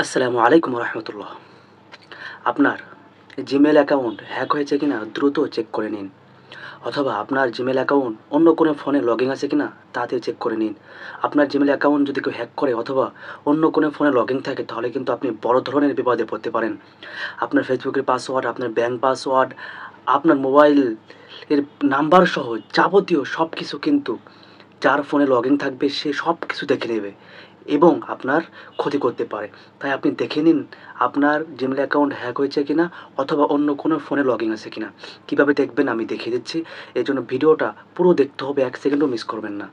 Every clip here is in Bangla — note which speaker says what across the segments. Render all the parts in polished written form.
Speaker 1: আসসালামু আলাইকুম রহমতুল্লাহ। আপনার জিমেল অ্যাকাউন্ট হ্যাক হয়েছে কিনা দ্রুত চেক করে নিন, অথবা আপনার জিমেল অ্যাকাউন্ট অন্য কোনো ফোনে লগইন আছে কিনা তাড়াতাড়ি চেক করে নিন। আপনার জিমেল অ্যাকাউন্ট যদি কেউ হ্যাক করে অথবা অন্য কোনো ফোনে লগইন থাকে, তাহলে কিন্তু আপনি বড় ধরনের বিপদে পড়তে পারেন। আপনার ফেসবুকের পাসওয়ার্ড, আপনার ব্যাঙ্ক পাসওয়ার্ড, আপনার মোবাইল এর নাম্বার সহ যাবতীয় সব কিছু কিন্তু যার ফোনে লগইন থাকবে সে সব কিছু দেখে নেবে এবং আপনার ক্ষতি করতে পারে। তাই আপনি দেখে নিন আপনার জিমেল অ্যাকাউন্ট হ্যাক হয়েছে কিনা অথবা অন্য কোনো ফোনে লগইন আছে কিনা। কীভাবে দেখবেন আমি দেখিয়ে দিচ্ছি। এর জন্য ভিডিওটা পুরো দেখতে হবে, 1 সেকেন্ডও মিস করবেন না।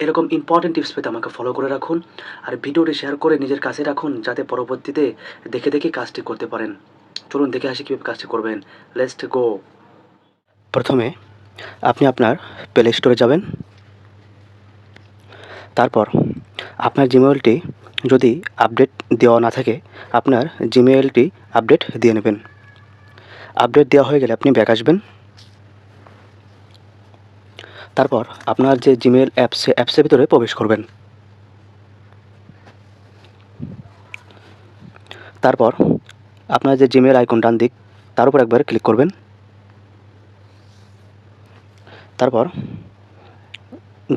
Speaker 1: এরকম ইম্পর্টেন্ট টিপস পেতে আমাকে ফলো করে রাখুন, আর ভিডিওটি শেয়ার করে নিজের কাছে রাখুন, যাতে পরবর্তীতে দেখে দেখে কাজটি করতে পারেন। চলুন দেখে আসি কীভাবে কাজটি করবেন। Let's go. প্রথমে আপনি আপনার প্লে স্টোরে যাবেন। তারপর আপনার জিমেইলটি যদি আপডেট দেওয়া না থাকে, আপনার জিমেইলটি আপডেট দিয়ে নেবেন। আপডেট দেওয়া হয়ে গেলে আপনি ব্যাক আসবেন। তারপর আপনার যে জিমেইল অ্যাপসের ভিতরে প্রবেশ করবেন। তারপর আপনার যে জিমেইল আইকন ডান দিক, তার উপর একবার ক্লিক করবেন। তারপর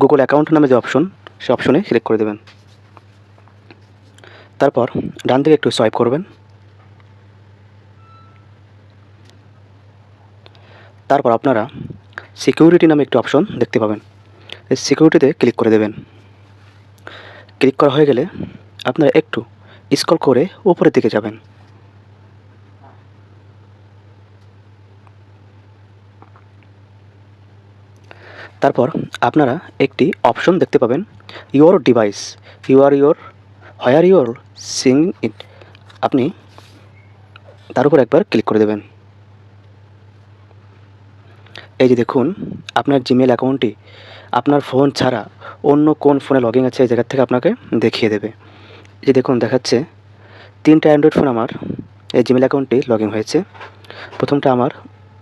Speaker 1: গুগল অ্যাকাউন্ট নামে যে অপশন, সে অপশনে ক্লিক করে দেবেন। তারপর ডান দিকে একটু সোয়াইপ করবেন। তারপর আপনারা সিকিউরিটি নামে একটি অপশন দেখতে পাবেন, এই সিকিউরিটিতে ক্লিক করে দেবেন। ক্লিক করা হয়ে গেলে আপনারা একটু স্ক্রল করে উপরের দিকে যাবেন। তারপর আপনারা একটি অপশন দেখতে পাবেন, your device where your sing it. আপনি তার উপর একবার ক্লিক করে দেবেন। এই যে দেখুন, আপনার জিমেল অ্যাকাউন্টটি আপনার ফোন ছাড়া অন্য কোন ফোনে লগইন আছে এই জায়গা থেকে আপনাকে দেখিয়ে দেবে। এই যে দেখুন দেখাচ্ছে 3টা অ্যান্ড্রয়েড ফোন আমার এই জিমেল অ্যাকাউন্টটি লগইন হয়েছে। প্রথমটা আমার,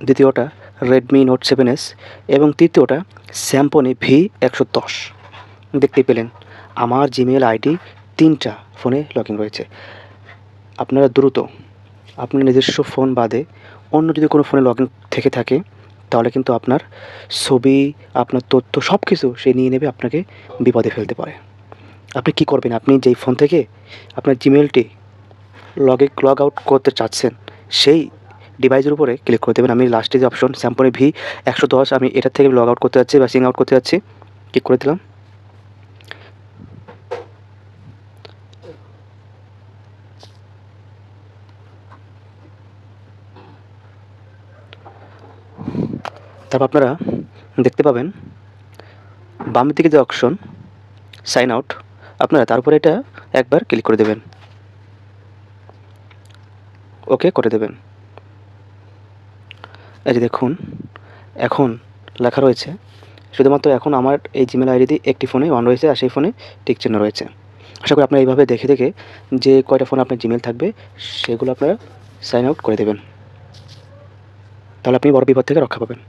Speaker 1: দ্বিতীয়টা রেডমি নোট 7S এবং তৃতীয়টা স্যামসং V110। দেখতে পেলেন আমার জিমেল আইডি 3টা ফোনে লগইন রয়েছে। আপনারা দ্রুত আপনার নিজস্ব ফোন বাদে অন্য যদি কোনো ফোনে লগইন থেকে থাকে, তাহলে কিন্তু আপনার ছবি, আপনার তথ্য সব কিছু সে নিয়ে নেবে, আপনাকে বিপদে ফেলতে পারে। আপনি কী করবেন, আপনি যেই ফোন থেকে আপনার জিমেলটি লগ আউট করতে চাচ্ছেন সেই ডিভাইসের উপরে ক্লিক করে দেবেন। আমি লাস্টে যে অপশন স্যামসং V110, আমি এটার থেকে লগ আউট করতে যাচ্ছি বা সিং আউট করতে যাচ্ছি, ক্লিক করে দিলাম। তারপর আপনারা দেখতে পাবেন বামের দিকে যে অপশন সাইন আউট, আপনারা তার উপরে এটা একবার ক্লিক করে দেবেন, ওকে করে দেবেন। এই যে দেখুন এখন লেখা রয়েছে, শুধুমাত্র এখন আমার এই জিমেল আইডিতে একটি ফোনে অন রয়েছে আর সেই ফোনে টিক চিহ্ন রয়েছে। আশা করি আপনারা এইভাবে দেখে দেখে যে কয়টা ফোনে আপনার জিমেল থাকবে সেগুলো আপনারা সাইন আউট করে দেবেন, তাহলে আপনি বড় বিপদ থেকে রক্ষা পাবেন।